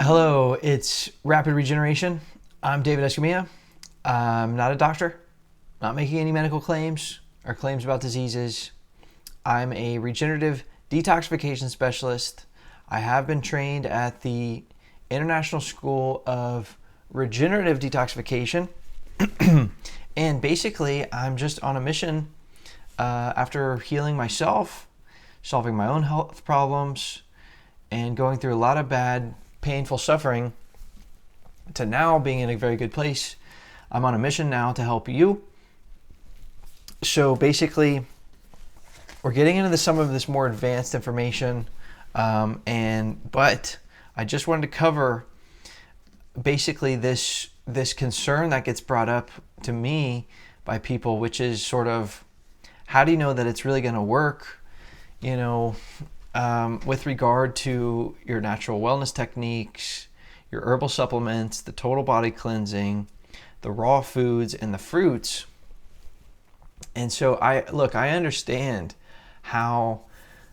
Hello, it's Rapid Regeneration. I'm David Escamilla. I'm not a doctor, not making any medical claims or claims about diseases. I'm a regenerative detoxification specialist. I have been trained at the International School of Regenerative Detoxification. And basically, I'm just on a mission after healing myself, solving my own health problems, and going through a lot of bad, painful suffering, to now being in a very good place. I'm on a mission now to help you. So basically, we're getting into some of this more advanced information, but I just wanted to cover basically this concern that gets brought up to me by people, which is sort of, how do you know that it's really going to work? With regard to your natural wellness techniques, your herbal supplements, the total body cleansing, the raw foods, and the fruits. And so I understand how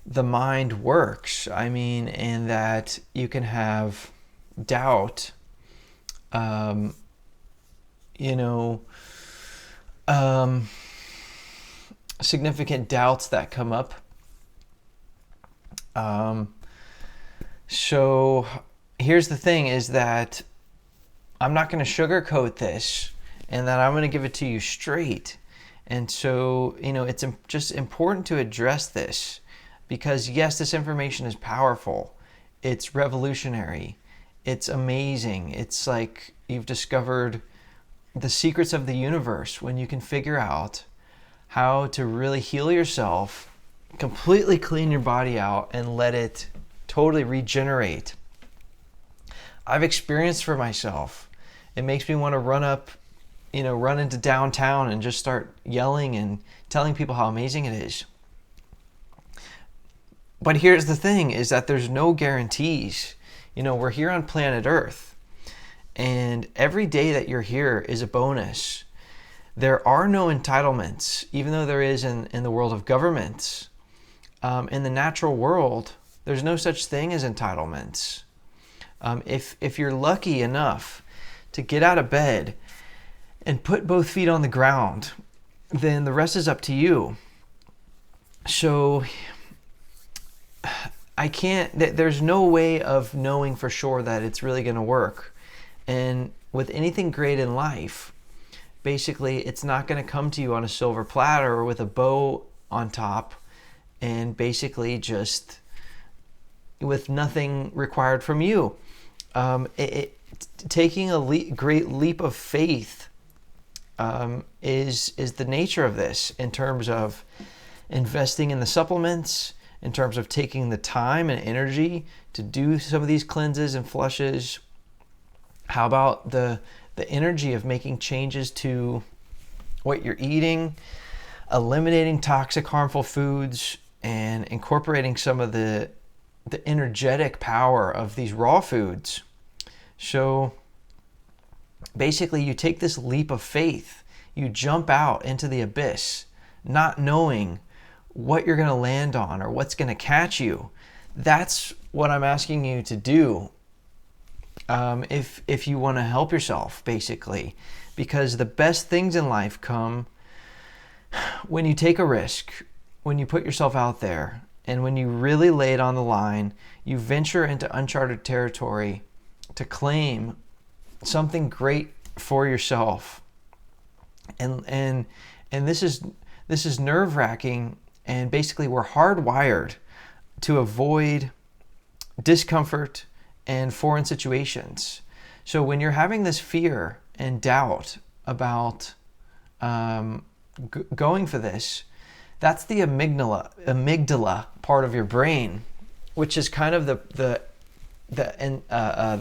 the mind works. And that you can have doubt, significant doubts that come up. So here's the thing, is that I'm not going to sugarcoat this, and that I'm going to give it to you straight. And so, it's just important to address this, because yes, this information is powerful. It's revolutionary. It's amazing. It's like you've discovered the secrets of the universe when you can figure out how to really heal yourself, completely clean your body out, and let it totally regenerate. I've experienced for myself. It makes me want to run into downtown and just start yelling and telling people how amazing it is. But here's the thing, is that there's no guarantees. We're here on planet Earth, and every day that you're here is a bonus. There are no entitlements, even though there is in the world of governments. In the natural world, there's no such thing as entitlements. If you're lucky enough to get out of bed and put both feet on the ground, then the rest is up to you. So there's no way of knowing for sure that it's really going to work. And with anything great in life, basically, it's not going to come to you on a silver platter or with a bow on top, and basically just with nothing required from you. Taking a great leap of faith is the nature of this, in terms of investing in the supplements, in terms of taking the time and energy to do some of these cleanses and flushes. How about the energy of making changes to what you're eating, eliminating toxic, harmful foods, and incorporating some of the energetic power of these raw foods. So basically, you take this leap of faith, you jump out into the abyss, not knowing what you're going to land on or what's going to catch you. That's what I'm asking you to do. If you want to help yourself, basically, because the best things in life come when you take a risk, when you put yourself out there, and when you really lay it on the line, you venture into uncharted territory to claim something great for yourself. And this is nerve-wracking, and basically we're hardwired to avoid discomfort and foreign situations. So when you're having this fear and doubt about going for this, that's the amygdala part of your brain, which is kind of the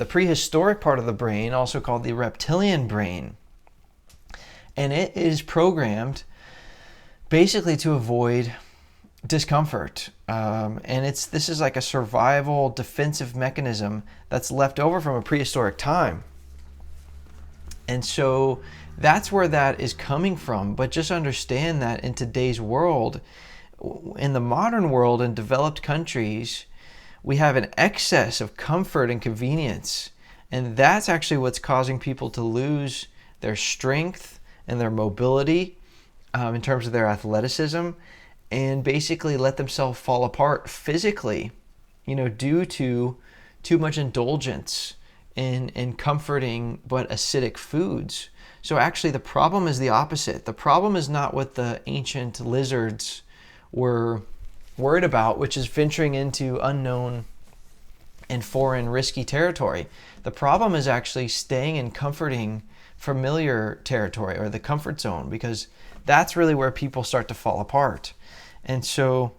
prehistoric part of the brain, also called the reptilian brain. And it is programmed basically to avoid discomfort. And this is like a survival defensive mechanism that's left over from a prehistoric time. And so that's where that is coming from. But just understand that in today's world, in the modern world, in developed countries, we have an excess of comfort and convenience. And that's actually what's causing people to lose their strength and their mobility in terms of their athleticism, and basically let themselves fall apart physically, due to too much indulgence in comforting but acidic foods. So actually the problem is the opposite. The problem is not what the ancient lizards were worried about, which is venturing into unknown and foreign risky territory. The problem is actually staying in comforting familiar territory, or the comfort zone, because that's really where people start to fall apart. And so,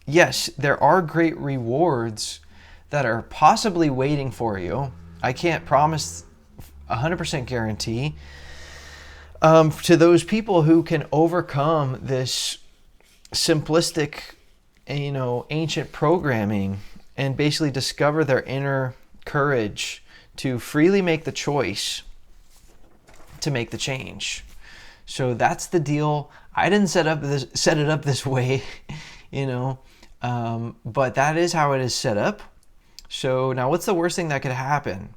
yes, there are great rewards that are possibly waiting for you. I can't promise 100% guarantee to those people who can overcome this simplistic, ancient programming and basically discover their inner courage to freely make the choice to make the change. So that's the deal. I didn't set it up this way, but that is how it is set up. So now, what's the worst thing that could happen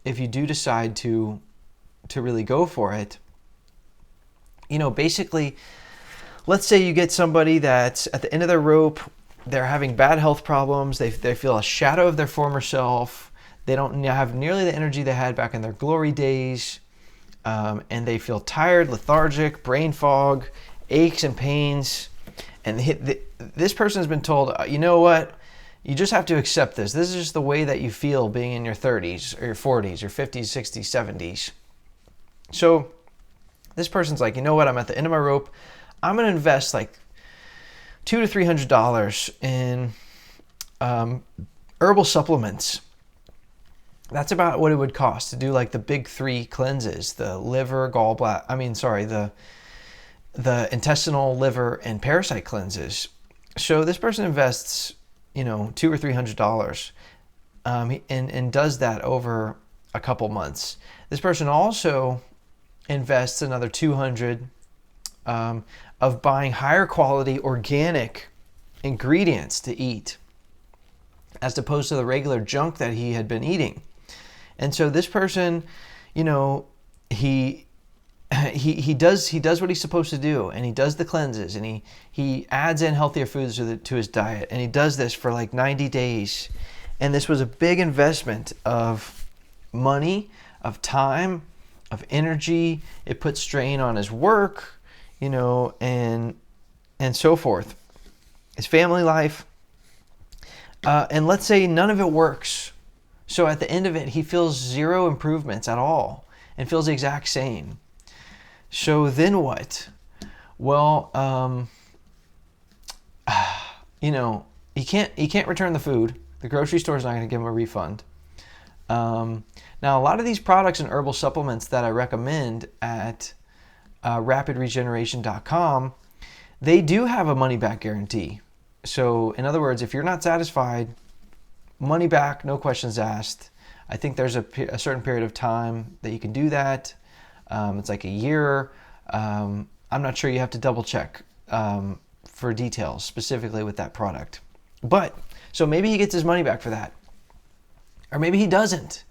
if you do decide to really go for it? Basically, let's say you get somebody that's at the end of their rope. They're having bad health problems. They feel a shadow of their former self. They don't have nearly the energy they had back in their glory days. And they feel tired, lethargic, brain fog, aches and pains. And this person has been told, you know what? You just have to accept this. This is just the way that you feel being in your 30s or your 40s or 50s, 60s, 70s. So this person's like, you know what? I'm at the end of my rope. I'm going to invest like $200 to $300 in herbal supplements. That's about what it would cost to do like the big 3 cleanses: the liver, the intestinal, liver, and parasite cleanses. So this person invests, $200 or $300, and does that over a couple months. This person also invests another $200 of buying higher quality organic ingredients to eat, as opposed to the regular junk that he had been eating. And so this person, he does what he's supposed to do, and he does the cleanses, and he adds in healthier foods to his diet, and he does this for like 90 days. And this was a big investment of money, of time, of energy. It put strain on his work, and so forth, his family life. And let's say none of it works. So at the end of it, he feels zero improvements at all and feels the exact same. So then what? Well, he can't return the food. The grocery store is not going to give him a refund. Now, a lot of these products and herbal supplements that I recommend at rapidregeneration.com, they do have a money-back guarantee. So, in other words, if you're not satisfied, money back, no questions asked. I think there's a certain period of time that you can do that. It's like a year. I'm not sure. You have to double check for details specifically with that product. But, so maybe he gets his money back for that. Or maybe he doesn't.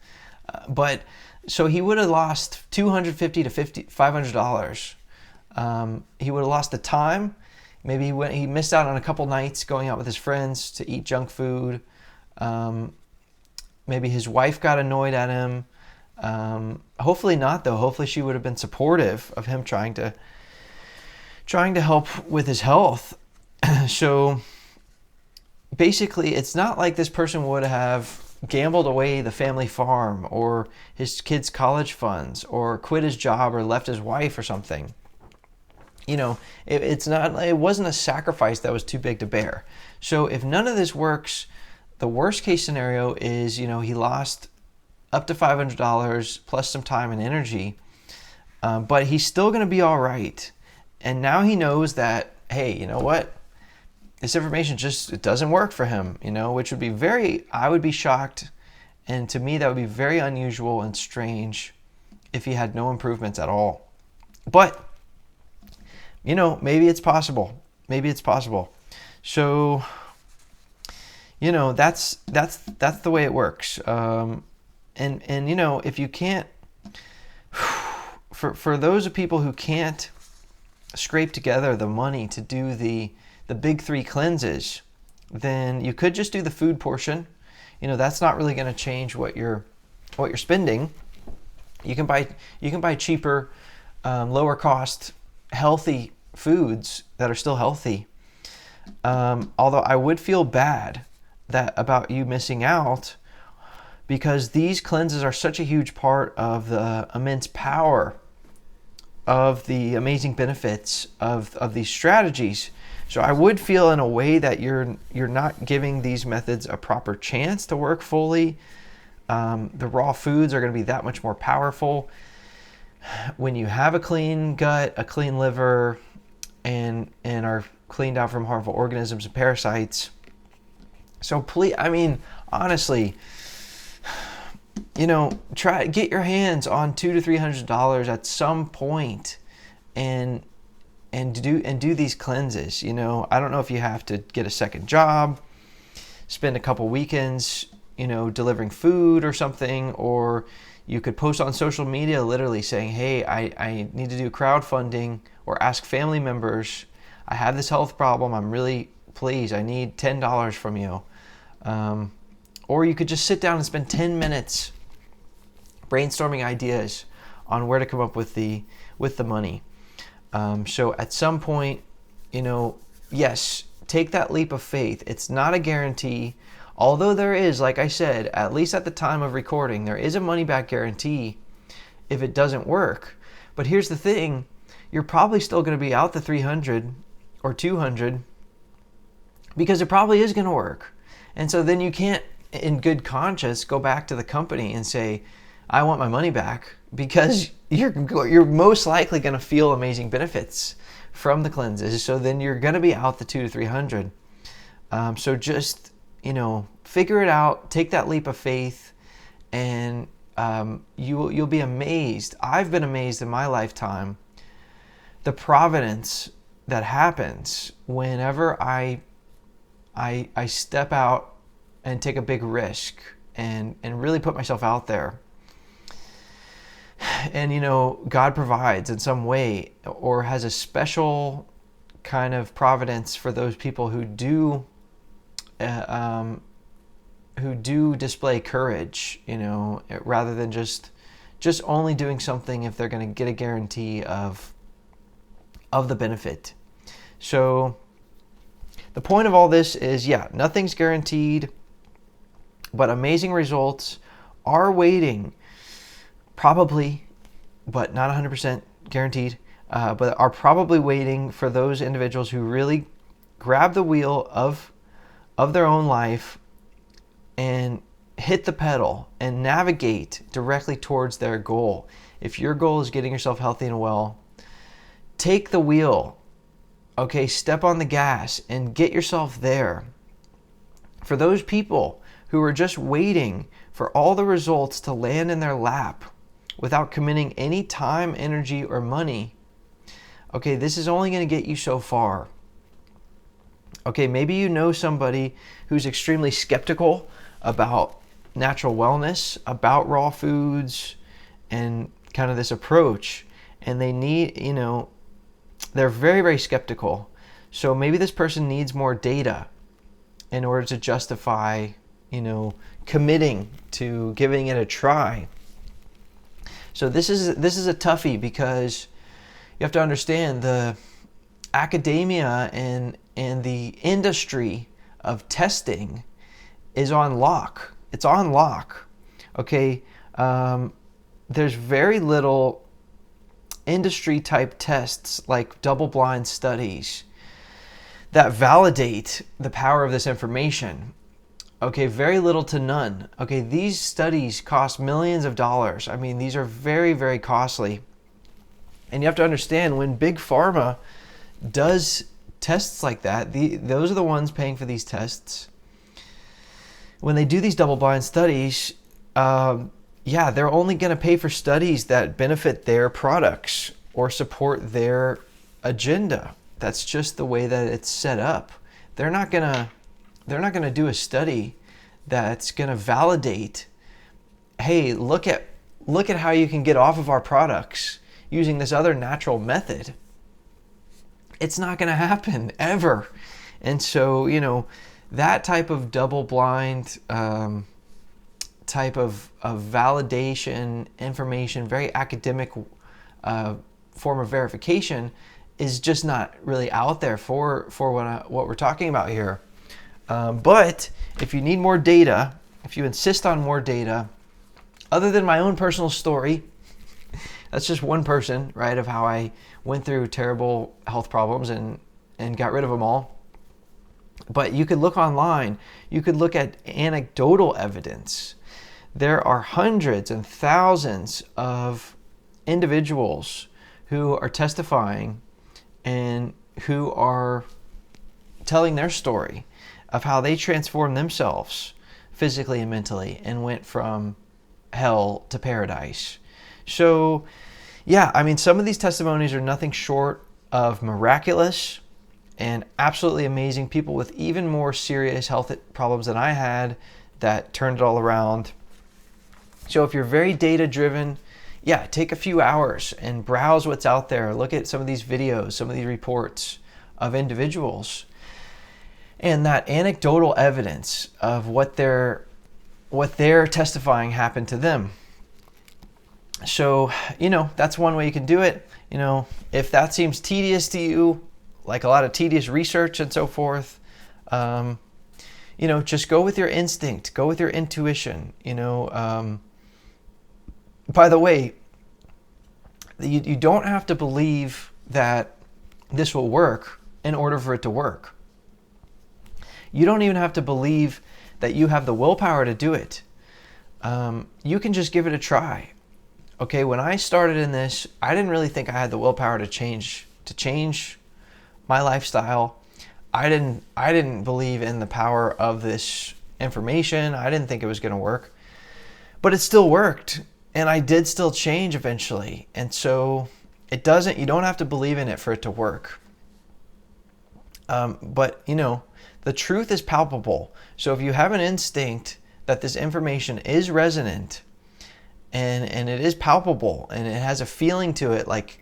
But, so he would have lost $250 to $500. He would have lost the time. Maybe he missed out on a couple nights going out with his friends to eat junk food. Maybe his wife got annoyed at him. Hopefully not, though. Hopefully she would have been supportive of him trying to help with his health. So basically, it's not like this person would have gambled away the family farm or his kids' college funds or quit his job or left his wife or something. It wasn't a sacrifice that was too big to bear. So if none of this works, the worst case scenario is, he lost up to $500 plus some time and energy, but he's still going to be all right. And now he knows that, hey, you know what? This information it doesn't work for him, which would be I would be shocked. And to me, that would be very unusual and strange if he had no improvements at all. But, maybe it's possible. So, that's the way it works. And if you can't, for those of people who can't scrape together the money to do the big 3 cleanses, then you could just do the food portion. That's not really going to change what you're spending. You can buy cheaper, lower cost, healthy foods that are still healthy. Although I would feel bad about you missing out, because these cleanses are such a huge part of the immense power of the amazing benefits of these strategies. So I would feel in a way that you're not giving these methods a proper chance to work fully. The raw foods are going to be that much more powerful when you have a clean gut, a clean liver, and are cleaned out from harmful organisms and parasites. So please, honestly, try get your hands on $200 to $300 at some point, and do these cleanses. I don't know if you have to get a second job, spend a couple weekends, delivering food or something, or you could post on social media literally saying, hey, I need to do crowdfunding, or ask family members, I have this health problem, I need $10 from you. Or you could just sit down and spend 10 minutes brainstorming ideas on where to come up with the money. So at some point, yes, take that leap of faith. It's not a guarantee. Although there is, like I said, at least at the time of recording, there is a money back guarantee if it doesn't work. But here's the thing, you're probably still going to be out the 300 or 200 because it probably is going to work. And so then you can't, in good conscience, go back to the company and say, I want my money back, because you're most likely going to feel amazing benefits from the cleanses. So then you're going to be out the 200 to 300. So just, figure it out, take that leap of faith, and you'll be amazed. I've been amazed in my lifetime, the providence that happens whenever I step out and take a big risk and really put myself out there. And God provides in some way, or has a special kind of providence for those people who do display courage, rather than just only doing something if they're going to get a guarantee of the benefit. So the point of all this is, nothing's guaranteed, but amazing results are waiting, probably, but not 100% guaranteed, but are probably waiting for those individuals who really grab the wheel of their own life and hit the pedal and navigate directly towards their goal. If your goal is getting yourself healthy and well, take the wheel, okay? Step on the gas and get yourself there. For those people who are just waiting for all the results to land in their lap without committing any time, energy, or money, okay, this is only going to get you so far. Okay, maybe you know somebody who's extremely skeptical about natural wellness, about raw foods, and kind of this approach, and they need, they're very, very skeptical. So maybe this person needs more data in order to justify, committing to giving it a try. So this is a toughie, because you have to understand the academia and the industry of testing is on lock. It's on lock. Okay, there's very little industry type tests like double-blind studies that validate the power of this information. Okay, very little to none. Okay, these studies cost millions of dollars. These are very, very costly. And you have to understand, when Big Pharma does tests like that, those are the ones paying for these tests. When they do these double-blind studies, they're only going to pay for studies that benefit their products or support their agenda. That's just the way that it's set up. They're not going to do a study that's going to validate, hey, look at how you can get off of our products using this other natural method. It's not going to happen ever. And so, that type of double-blind type of validation information, very academic form of verification, is just not really out there for what we're talking about here. But if you need more data, if you insist on more data, other than my own personal story, that's just one person, right, of how I went through terrible health problems and got rid of them all. But you could look online, you could look at anecdotal evidence. There are hundreds and thousands of individuals who are testifying and who are telling their story of how they transformed themselves physically and mentally and went from hell to paradise. So, yeah, I mean, some of these testimonies are nothing short of miraculous and absolutely amazing. People with even more serious health problems than I had that turned it all around. So if you're very data driven, yeah, take a few hours and browse what's out there. Look at some of these videos, some of these reports of individuals, and that anecdotal evidence of what they're testifying happened to them. So, that's one way you can do it. If that seems tedious to you, like a lot of tedious research and so forth, just go with your instinct, go with your intuition. By the way, you don't have to believe that this will work in order for it to work. You don't even have to believe that you have the willpower to do it. You can just give it a try. Okay, when I started in this, I didn't really think I had the willpower to change my lifestyle. I didn't believe in the power of this information. I didn't think it was going to work. But it still worked, and I did still change eventually. And so you don't have to believe in it for it to work. But the truth is palpable. So if you have an instinct that this information is resonant and it is palpable and it has a feeling to it, like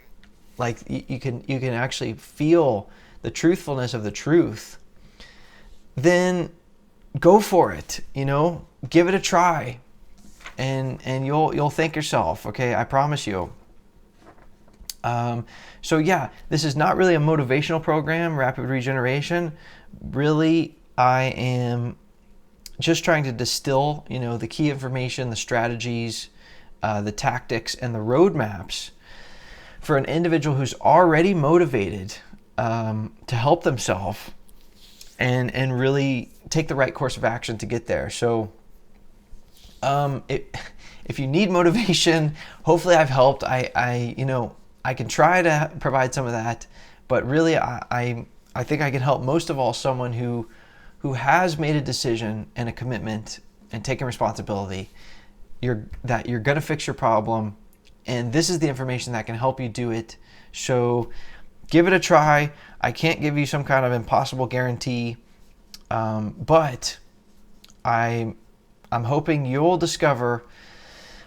you can actually feel the truthfulness of the truth, then go for it. Give it a try, and you'll thank yourself. Okay, I promise you. So yeah, this is not really a motivational program, Rapid Regeneration. Really, I am just trying to distill, the key information, the strategies, the tactics, and the roadmaps for an individual who's already motivated to help themselves and really take the right course of action to get there. So if you need motivation, hopefully I've helped. I can try to provide some of that, but really I think I can help most of all someone who has made a decision and a commitment and taken responsibility. That you're going to fix your problem, and this is the information that can help you do it. So give it a try. I can't give you some kind of impossible guarantee, but I'm hoping you'll discover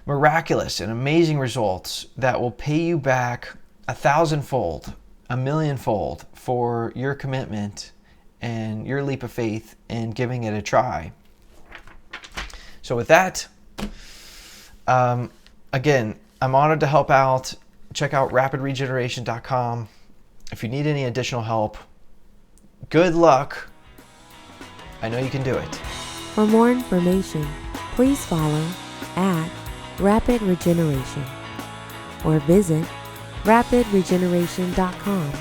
miraculous and amazing results that will pay you back 1,000-fold, 1,000,000-fold for your commitment and your leap of faith in giving it a try. So with that, again, I'm honored to help out. Check out rapidregeneration.com. If you need any additional help, good luck. I know you can do it. For more information, please follow @Rapid Regeneration or visit rapidregeneration.com.